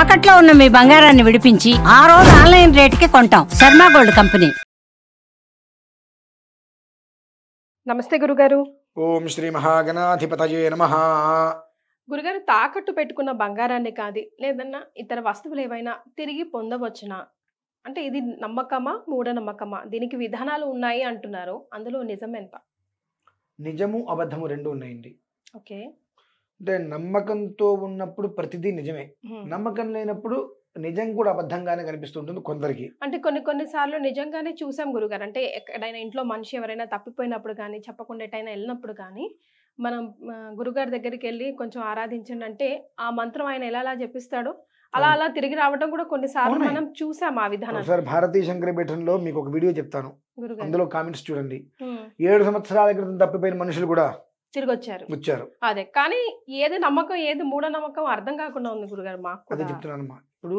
తాకట్లో ఉన్న మీ బంగారాన్ని విడిపించి ఆ రోజు ఆన్లైన్ రేటుకి కొంటాం. Sharma gold company. నమస్తే గురుగారు. ఓం శ్రీ మహాగణాధిపతయే నమః. గురుగారు, తాకట్టు పెట్టుకున్న బంగారాన్ని కాదు లేదన్నా ఇతర వస్తువులు ఏవైనా తిరిగి పొందవచ్చునా? అంటే ఇది నమ్మకమా, మూఢనమ్మకమా? దీనికి విధానాలు ఉన్నాయి అంటున్నారు. అందులో నిజం ఎంత? నిజము అబద్ధము రెండు ఉన్నాయండి. ఓకే. అంటే నమ్మకంతో ఉన్నప్పుడు ప్రతిదీ నిజమే, నమ్మకం లేనప్పుడు నిజం కూడా అబద్ధంగానే కనిపిస్తుంటుంది కొందరికి. అంటే కొన్ని సార్లు నిజంగానే చూసాం గురుగారు. అంటే ఎక్కడైనా ఇంట్లో మనిషి ఎవరైనా తప్పిపోయినప్పుడు కానీ, చెప్పకుండా ఎటైనా వెళ్ళినప్పుడు కానీ మనం గురుగారి దగ్గరికి వెళ్ళి కొంచెం ఆరాధించండి అంటే ఆ మంత్రం ఆయన ఎలా చెప్పిస్తాడో అలా తిరిగి రావడం కూడా కొన్నిసార్లు మనం చూసాం ఆ విధానం. సార్, భారతీయ శంకర పీఠంలో మీకు ఒక వీడియో చెప్తాను, గురుగారు అందులో కామెంట్స్ చూడండి. 7 సంవత్సరాల క్రితం తప్పిపోయిన మనుషులు కూడా తిరిగి వచ్చారు. అదే, కానీ ఏది నమ్మకం ఏది మూఢనమ్మకం అర్థం కాకుండా ఉంది గురుగారు మాకు. అదే చెప్తున్నానమ్మా. ఇప్పుడు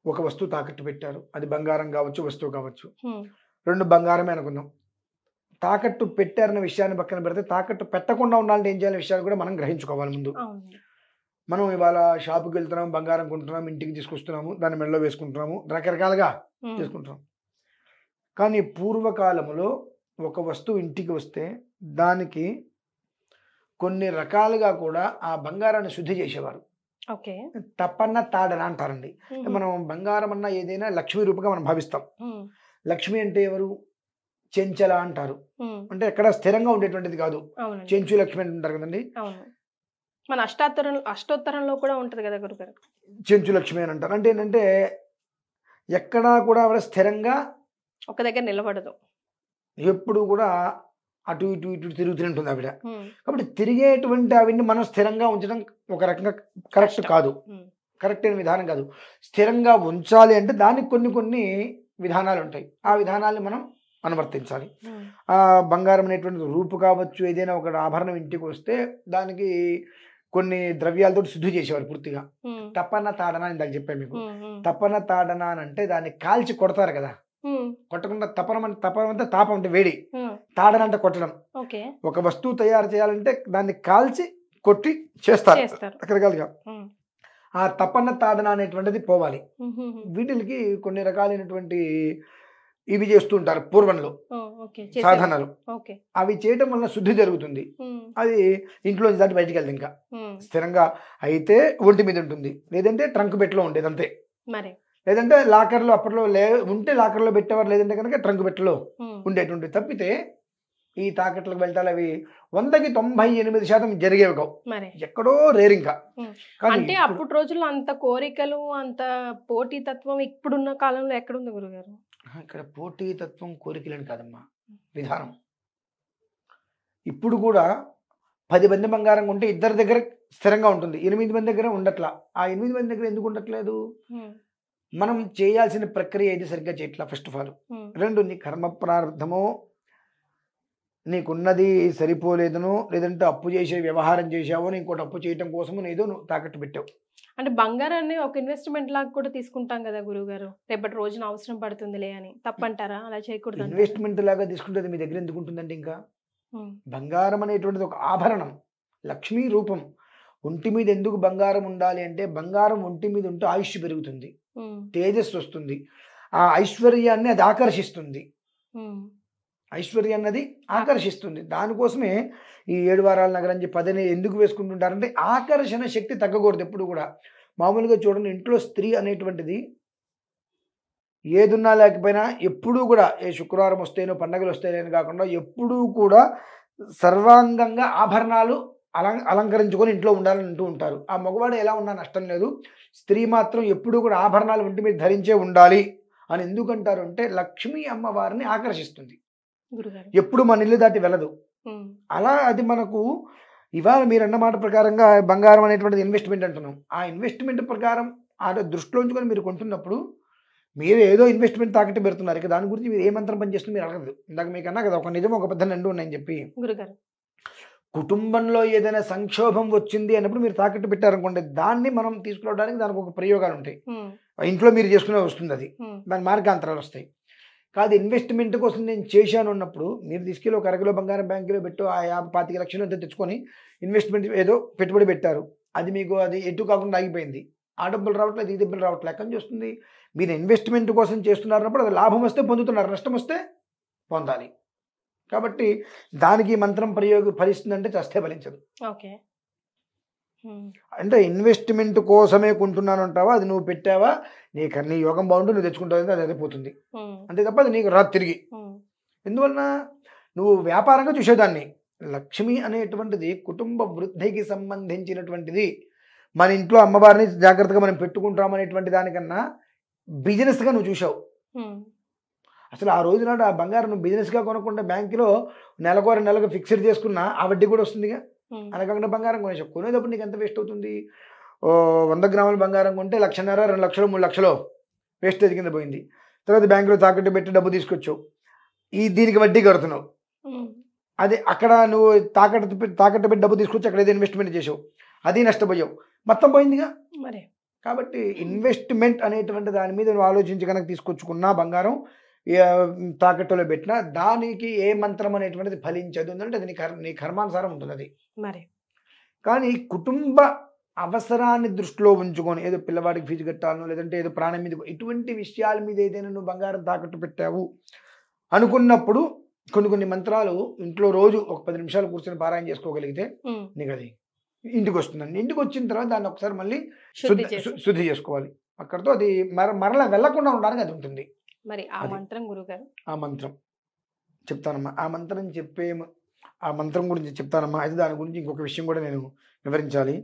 ఒక వస్తువు తాకట్టు పెట్టారు, అది బంగారం కావచ్చు, వస్తువు కావచ్చు. 2 బంగారమే అనుకుందాం. తాకట్టు పెట్టారన్న విషయాన్ని పక్కన పెడితే తాకట్టు పెట్టకుండా ఉండాలంటే ఏం చేయాలనే విషయాలు కూడా మనం గ్రహించుకోవాలి ముందు. మనం ఇవాళ షాపుకి వెళ్తున్నాం, బంగారం కొంటున్నాం, ఇంటికి తీసుకొస్తున్నాము, దాన్ని మెడలో వేసుకుంటున్నాము, రకరకాలుగా చేసుకుంటున్నాం. కానీ పూర్వకాలంలో ఒక వస్తువు ఇంటికి వస్తే దానికి కొన్ని రకాలుగా కూడా ఆ బంగారాన్ని శుద్ధి చేసేవారు. తప్పన్న తాడన అంటారండి. మనం బంగారం అన్న ఏదైనా లక్ష్మీ రూపంగా మనం భావిస్తాం. లక్ష్మి అంటే ఎవరు? చెంచల అంటారు. అంటే ఎక్కడ స్థిరంగా ఉండేటువంటిది కాదు. చెంచు లక్ష్మి అంటారు కదండి. మన అష్టోత్తరంలో కూడా ఉంటది కదా గురుగారు, చెంచు లక్ష్మి అని అంటారు. అంటే ఏంటంటే ఎక్కడా కూడా ఆవిడ స్థిరంగా ఒక దగ్గర నిలబడదు, ఎప్పుడు కూడా అటు ఇటు ఇటు తిరుగుతుంటుంది ఆవిడ. కాబట్టి తిరిగేటువంటి ఆవిడ్ని మనం స్థిరంగా ఉంచడం ఒక రకంగా కరెక్ట్ కాదు, కరెక్ట్ అయిన విధానం కాదు. స్థిరంగా ఉంచాలి అంటే దానికి కొన్ని విధానాలు ఉంటాయి. ఆ విధానాన్ని మనం అనువర్తించాలి. ఆ బంగారం అనేటువంటి రూపు కావచ్చు, ఏదైనా ఒక ఆభరణం ఇంటికి వస్తే దానికి కొన్ని ద్రవ్యాలతో శుద్ధి చేసేవారు పూర్తిగా. తప్పన తాడన ఇందాక చెప్పాను మీకు. తప్పన తాడన అని అంటే దాన్ని కాల్చి కొడతారు కదా. కొట్టకుండా తపనం అంటే తాపం అంటే వేడి, తాడన అంటే కొట్టడం. ఒక వస్తువు తయారు చేయాలంటే దాన్ని కాల్చి కొట్టి చేస్తారు రకరకాలుగా. ఆ తపన తాడన అనేటువంటిది పోవాలి. వీటికి కొన్ని రకాలైనటువంటి ఇవి చేస్తుంటారు పూర్వంలో సాధనాలు. అవి చేయడం వల్ల శుద్ధి జరుగుతుంది. అది ఇంట్లో దాటి బయటికి వెళ్తుంది. ఇంకా స్థిరంగా అయితే ఒంటి మీద ఉంటుంది, లేదంటే ట్రంక్ బెట్లో ఉండేది అంతే. లేదంటే లాకర్లో అప్పట్లో ఉంటే లాకర్లో పెట్టేవారు, లేదంటే కనుక ట్రంక్ బెట్లో ఉండేటువంటి. తప్పితే ఈ తాకట్లకు వెళ్ళటాలు అవి 100కి 98% జరిగేవి కావు, ఎక్కడో రేర్. ఇంకా అంటే అప్పుడు రోజుల్లో అంత కోరికలు, అంత పోటీతత్వం ఇప్పుడున్న కాలంలో ఎక్కడుంది గురుగారు? ఇక్కడ పోటీతత్వం కోరికలని కాదమ్మా, విధానం. ఇప్పుడు కూడా 10 మంది బంగారం ఉంటే 2 దగ్గర స్థిరంగా ఉంటుంది, 8 మంది దగ్గర ఉండట్లా. ఆ 8 మంది దగ్గర ఎందుకు ఉండట్లేదు? మనం చేయాల్సిన ప్రక్రియ ఏది సరిగ్గా చేయట్లా. ఫస్ట్ ఆఫ్ ఆల్ 2, నీ కర్మ ప్రారంధమో, నీకున్నది సరిపోలేదనో, లేదంటే అప్పు చేసే వ్యవహారం చేసావో, ఇంకోటి అప్పు చేయటం కోసమో ఏదో నువ్వు తాకట్టు పెట్టావు. అంటే బంగారాన్ని ఒక ఇన్వెస్ట్మెంట్ లాగా కూడా తీసుకుంటాం కదా గురుగారు, రేపటి రోజున అవసరం పడుతుందిలే అని. తప్పంటారా? అలా చేయకూడదు. ఇన్వెస్ట్మెంట్ లాగా తీసుకుంటే మీ దగ్గర ఎందుకు ఉంటుందండి? ఇంకా బంగారం అనేటువంటిది ఒక ఆభరణం, లక్ష్మీ రూపం. ఒంటి మీద ఎందుకు బంగారం ఉండాలి అంటే, బంగారం ఒంటి మీద ఉంటే ఆయుష్ పెరుగుతుంది, తేజస్సు వస్తుంది, ఆ ఐశ్వర్యాన్ని అది ఆకర్షిస్తుంది. ఐశ్వర్యాన్ని అది ఆకర్షిస్తుంది. దానికోసమే ఈ 7 వారాల నగరం 10 ఎందుకు వేసుకుంటుంటారంటే ఆకర్షణ శక్తి తగ్గకూడదు ఎప్పుడు కూడా. మామూలుగా చూడండి, ఇంట్లో స్త్రీ అనేటువంటిది ఏదున్నా లేకపోయినా ఎప్పుడూ కూడా, ఏ శుక్రవారం వస్తేనో పండగలు వస్తేనే కాకుండా ఎప్పుడూ కూడా సర్వాంగంగా ఆభరణాలు అలంకరించుకొని ఇంట్లో ఉండాలని అంటూ ఉంటారు. ఆ మగవాడు ఎలా ఉన్నా నష్టం లేదు, స్త్రీ మాత్రం ఎప్పుడూ కూడా ఆభరణాలు ఒంటి మీద ధరించే ఉండాలి అని ఎందుకంటారు అంటే, లక్ష్మీ అమ్మవారిని ఆకర్షిస్తుంది, ఎప్పుడు మన ఇల్లు దాటి వెళ్ళదు. అలా అది మనకు ఇవాళ మీరు అన్న మాట ప్రకారంగా బంగారం అనేటువంటిది ఇన్వెస్ట్మెంట్ అంటున్నాం. ఆ ఇన్వెస్ట్మెంట్ ప్రకారం ఆ దృష్టిలో ఉంచుకొని మీరు కొంటున్నప్పుడు మీరు ఏదో ఇన్వెస్ట్మెంట్ తాకట్టు పెడుతున్నారు. ఇక దాని గురించి మీరు ఏ మంత్రం పనిచేస్తుంది మీరు అడగదు. ఇందాక మీకు అన్నా కదా, ఒక నిజం ఒక పెద్ద 2 ఉన్నాయని చెప్పి. కుటుంబంలో ఏదైనా సంక్షోభం వచ్చింది అన్నప్పుడు మీరు తాకట్టు పెట్టారనుకోండి, దాన్ని మనం తీసుకురావడానికి దానికి ఒక ప్రయోగాలు ఉంటాయి. ఇంట్లో మీరు చేసుకునే వస్తుంది, అది దాని మార్గాంతరాలు వస్తాయి. కాదు ఇన్వెస్ట్మెంట్ కోసం నేను చేశాను అన్నప్పుడు మీరు తీసుకెళ్ళి ఒక 1 కిలో బంగారం బ్యాంకులో పెట్టు, ఆ 50-25 లక్షలు అంతా తెచ్చుకొని ఇన్వెస్ట్మెంట్ ఏదో పెట్టుబడి పెట్టారు, అది మీకు అది ఎటు కాకుండా ఆగిపోయింది. ఆ డబ్బులు రావట్లేదు, ఈ డబ్బులు రావట్లేదు. ఎక్కడి నుంచి వస్తుంది? మీరు ఇన్వెస్ట్మెంట్ కోసం చేస్తున్నారన్నప్పుడు అది లాభం వస్తే పొందుతున్నారు, నష్టం వస్తే పొందాలి. కాబట్టి దానికి మంత్రం ఫలిస్తుందంటే చస్తే ఫలించదు. ఓకే. అంటే ఇన్వెస్ట్మెంట్ కోసమే కొంటున్నాను అంటావా, అది నువ్వు పెట్టావా, నీ యోగం బాగుంటుంది, నువ్వు తెచ్చుకుంటావు, అది అయిపోతుంది. అంతే తప్ప అది నీకు రాదు తిరిగి. ఎందువలన నువ్వు వ్యాపారంగా చూసేదాన్ని. లక్ష్మి అనేటువంటిది కుటుంబ వృద్ధికి సంబంధించినటువంటిది. మన ఇంట్లో అమ్మవారిని జాగ్రత్తగా మనం పెట్టుకుంటాం అనేటువంటి దానికన్నా బిజినెస్గా నువ్వు చూసావు. అసలు ఆ రోజు నాడు ఆ బంగారం నువ్వు బిజినెస్గా కొనుక్కుంటే బ్యాంకులో నెలకు ఫిక్స్డ్ చేసుకున్నా ఆ వడ్డీ కూడా వస్తుందిగా. అలా కాకుండా బంగారం కొనేసావు. కొనేటప్పుడు నీకు ఎంత వేస్ట్ అవుతుంది? 100 గ్రాముల బంగారం కొంటే 1,50,000, 2 లక్షలు, 3 లక్షలు వేస్టేజ్ కింద పోయింది. తర్వాత బ్యాంకులో తాకట్టు పెట్టి డబ్బు తీసుకొచ్చావు, దీనికి వడ్డీ కడుతున్నావు. అది అక్కడ నువ్వు తాకట్టు పెట్టి డబ్బు తీసుకొచ్చి అక్కడ ఏదో ఇన్వెస్ట్మెంట్ చేసావు, అది నష్టపోయావు, మొత్తం పోయిందిగా. మరి కాబట్టి ఇన్వెస్ట్మెంట్ అనేటువంటి దాని మీద నువ్వు ఆలోచించి కనుక తీసుకొచ్చుకున్నా బంగారం తాకట్టులో పెట్టినా దానికి ఏ మంత్రం అనేటువంటిది ఫలించదు. అంటే అది నీ కర్మానుసారం ఉంటుంది అది. మరి కానీ కుటుంబ అవసరాన్ని దృష్టిలో ఉంచుకొని ఏదో పిల్లవాడికి ఫీజు కట్టాలను, లేదంటే ఏదో ప్రాణం మీద, ఇటువంటి విషయాల మీద ఏదైనా నువ్వు బంగారం తాకట్టు పెట్టావు అనుకున్నప్పుడు కొన్ని మంత్రాలు ఇంట్లో రోజు ఒక 10 నిమిషాలు కూర్చొని పారాయణ చేసుకోగలిగితే నీకు అది ఇంటికి వస్తుందండి. ఇంటికి వచ్చిన తర్వాత దాన్ని ఒకసారి మళ్ళీ శుద్ధి చేసుకోవాలి. అక్కడితో అది మరలా వెళ్లకుండా ఉండడానికి అది ఉంటుంది. మరి ఆ మంత్రం గురుగారు, ఆ మంత్రం చెప్తానమ్మా. ఆ మంత్రం గురించి చెప్తానమ్మా. అయితే దాని గురించి ఇంకొక విషయం కూడా నేను వివరించాలి.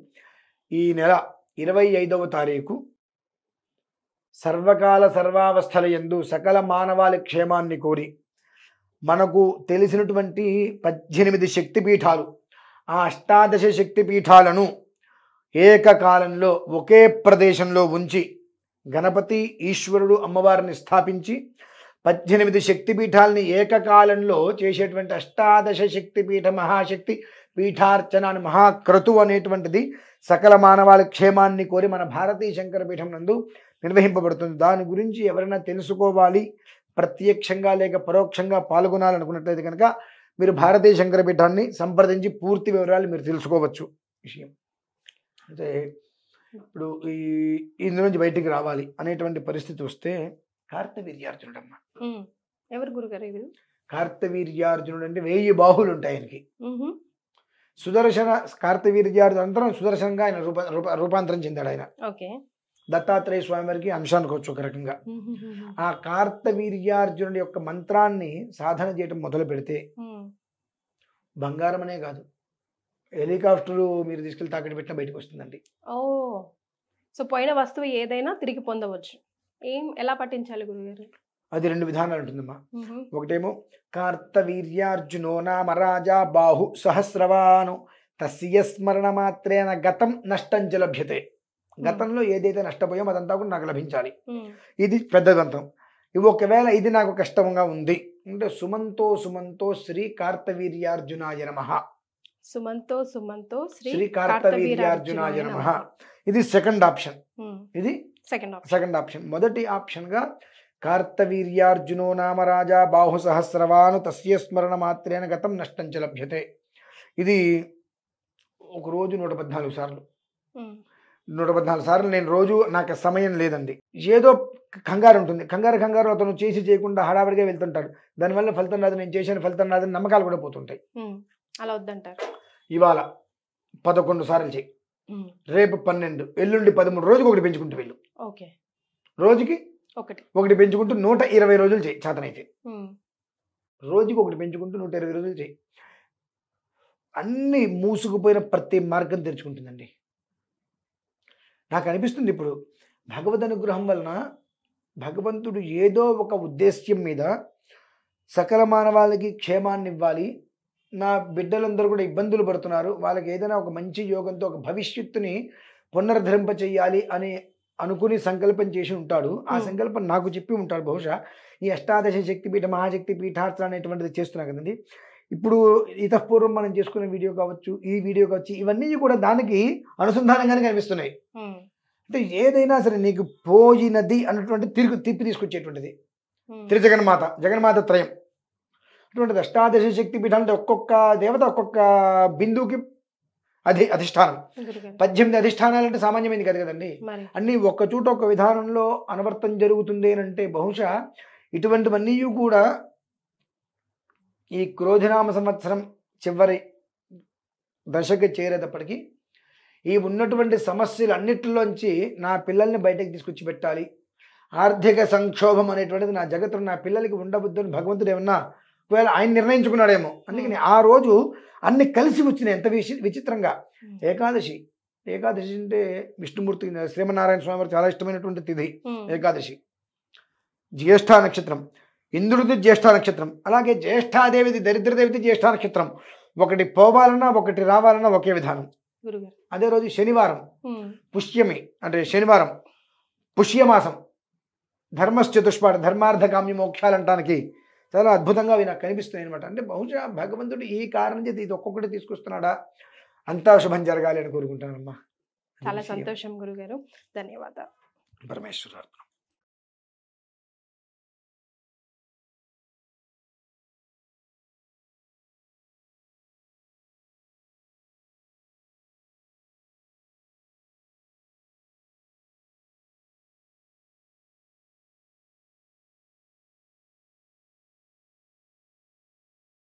ఈ నెల 25వ తారీఖు సర్వకాల సర్వావస్థల యందు సకల మానవాళి క్షేమాన్ని కోరి మనకు తెలిసినటువంటి 18 శక్తిపీఠాలు, ఆ 18 శక్తిపీఠాలను ఏకకాలంలో ఒకే ప్రదేశంలో ఉంచి గణపతి, ఈశ్వరుడు, అమ్మవారిని స్థాపించి 18 శక్తిపీఠాలని ఏకకాలంలో చేసేటువంటి 18 శక్తిపీఠ మహాశక్తి పీఠార్చన అని మహాక్రతు అనేటువంటిది సకల మానవాళి క్షేమాన్ని కోరి మన భారతీయ శంకరపీఠం నందు నిర్వహింపబడుతుంది. దాని గురించి ఎవరైనా తెలుసుకోవాలి, ప్రత్యక్షంగా లేక పరోక్షంగా పాల్గొనాలనుకున్నట్లయితే కనుక మీరు భారతీయ శంకరపీఠాన్ని సంప్రదించి పూర్తి వివరాలు మీరు తెలుసుకోవచ్చు. విషయం అంటే ఇప్పుడు ఇందు నుంచి బయటికి రావాలి అనేటువంటి పరిస్థితి వస్తే కార్తవీర్యార్జునుడమ్మ. ఎవరు గురుగారు? కార్తవీర్యార్జునుడు అంటే 1000 బాహువులు ఉంటాయి ఆయనకి. సుదర్శన కార్తవీర్యార్జున అంతరం సుదర్శనంగా ఆయన రూపాంతరం చెందాడు ఆయన. దత్తాత్రేయ స్వామి వారికి అంశానికి వచ్చు ఒక రకంగా. ఆ కార్తవీర్యార్జునుడి యొక్క మంత్రాన్ని సాధన చేయడం మొదలు పెడితే బంగారం అనే కాదు, హెలికాప్టర్ మీరు తీసుకెళ్లి తాకట్టు పెట్టినా బయటకు వస్తుందండి. సో పోయిన వస్తువు ఏదైనా తిరిగి పొందవచ్చు. ఎలా పఠించాలి గురుగారు? అది 2 విధానాలు ఉంటుందమ్మా. ఒకటేమో కార్తవీర్యార్జునో నామ రాజా బాహు సహస్రవాను తస్య స్మరణ మాత్రేన గతం నష్టంచ లభ్యతే. గతంలో ఏదైతే నష్టపోయామో అదంతా కూడా నాకు లభించాలి. ఇది పెద్ద గ్రంథం. ఇవి ఒకవేళ ఇది నాకు కష్టంగా ఉంది అంటే సుమంతో శ్రీ కార్తవీర్యార్జునాయ నమః. సుమంతో శ్రీ కార్తవీర్యార్జునాయ నమః. ఇది సెకండ్ ఆప్షన్. ఇది సెకండ్ ఆప్షన్. మొదటి ఆప్షన్ గా కార్తవీర్యార్జునో నామ రాజా బాహు సహస్రవాను తస్య స్మరణ మాత్రేన గతం నష్టంచ లభ్యతే. ఇది ఒక రోజు 114 సార్లు. 114 సార్లు నేను రోజు, నాకు సమయం లేదండి, ఏదో కంగారు ఉంటుంది, కంగారు అతను చేసి చేయకుండా హడావిడిగా వెళ్తుంటాడు, దానివల్ల ఫలితం రాదు, నేను చేసిన ఫలితం రాదని నమ్మకాలు కూడా పోతుంటాయి. అలా వద్దంటారు. ఇవాళ 11 సార్లు చేయి, రేపు 12, ఎల్లుండి 13, రోజుకి ఒకటి పెంచుకుంటూ వెళ్ళు. రోజుకి ఒకటి పెంచుకుంటూ 120 రోజులు చేయి చేతనైతే. రోజుకి ఒకటి పెంచుకుంటూ 120 రోజులు చేయి. అన్ని మూసుకుపోయిన ప్రతి మార్గం తెరుచుకుంటుందండి. నాకు అనిపిస్తుంది ఇప్పుడు భగవద్ అనుగ్రహం వలన భగవంతుడు ఏదో ఒక ఉద్దేశ్యం మీద సకల మానవాళికి క్షేమాన్ని ఇవ్వాలి, నా బిడ్డలందరూ కూడా ఇబ్బందులు పడుతున్నారు, వాళ్ళకి ఏదైనా ఒక మంచి యోగంతో ఒక భవిష్యత్తుని పునరుద్ధరింప చెయ్యాలి అని అనుకుని సంకల్పం చేసి ఉంటాడు. ఆ సంకల్పం నాకు చెప్పి ఉంటాడు. బహుశా ఈ 18 శక్తిపీఠ మహాశక్తి పీఠార్చన అనేటువంటిది చేస్తున్నా కదండి. ఇప్పుడు ఇతపూర్వం మనం చేసుకునే వీడియో కావచ్చు, ఈ వీడియో కావచ్చు, ఇవన్నీ కూడా దానికి అనుసంధానంగానే కనిపిస్తున్నాయి. అంటే ఏదైనా సరే నీకు పోయినది అన్నటువంటి తిప్పి తీసుకొచ్చేటువంటిది జగన్మాత త్రయం. అటువంటిది 18 శక్తి పీఠాలంటే ఒక్కొక్క దేవత ఒక్కొక్క బిందువుకి అది అధిష్టానం. గురుగారు 18 అధిష్టానాలు అంటే సామాన్యమైంది కాదు కదండి. మరి అన్నీ ఒక్క చోట ఒక విధానంలో అనవర్తం జరుగుతుంది అని అంటే బహుశా ఇటువంటివన్నీ కూడా ఈ క్రోధినామ సంవత్సరం చివరి దశకి చేరేటప్పటికీ ఈ ఉన్నటువంటి సమస్యలు అన్నిటిలోంచి నా పిల్లల్ని బయటకు తీసుకొచ్చి పెట్టాలి, ఆర్థిక సంక్షోభం అనేటువంటిది నా జగత్తులో నా పిల్లలకి ఉండబుద్దని భగవంతుడు ఏమన్నా ఒకవేళ ఆయన నిర్ణయించుకున్నాడేమో. అందుకని ఆ రోజు అన్ని కలిసి వచ్చినాయి. ఎంత విచిత్రంగా ఏకాదశి అంటే విష్ణుమూర్తి శ్రీమన్నారాయణ స్వామి వారు చాలా ఇష్టమైనటువంటి తిథి ఏకాదశి. జ్యేష్ఠ నక్షత్రం, ఇంద్రుడిది జ్యేష్ఠ నక్షత్రం, అలాగే జ్యేష్ఠాదేవిది దరిద్రదేవిది జ్యేష్ఠ నక్షత్రం. ఒకటి పోవాలన్నా ఒకటి రావాలన్నా ఒకే విధానం. గురుగారు అదే రోజు శనివారం పుష్యమి అంటే శనివారం పుష్యమాసం ధర్మశ్చతుష్పాఠ ధర్మార్థ కామ్య మోక్షాలు అంటానికి చాలా అద్భుతంగా అవి నాకు కనిపిస్తున్నాయి అనమాట. అంటే బహుశా భగవంతుడు ఈ కారణం చేతి ఇది ఒక్కొక్కటి తీసుకొస్తున్నాడా, అంతా శుభం జరగాలి అని కోరుకుంటానమ్మా. చాలా సంతోషం గురుగారు, ధన్యవాదాలు. పరమేశ్వర.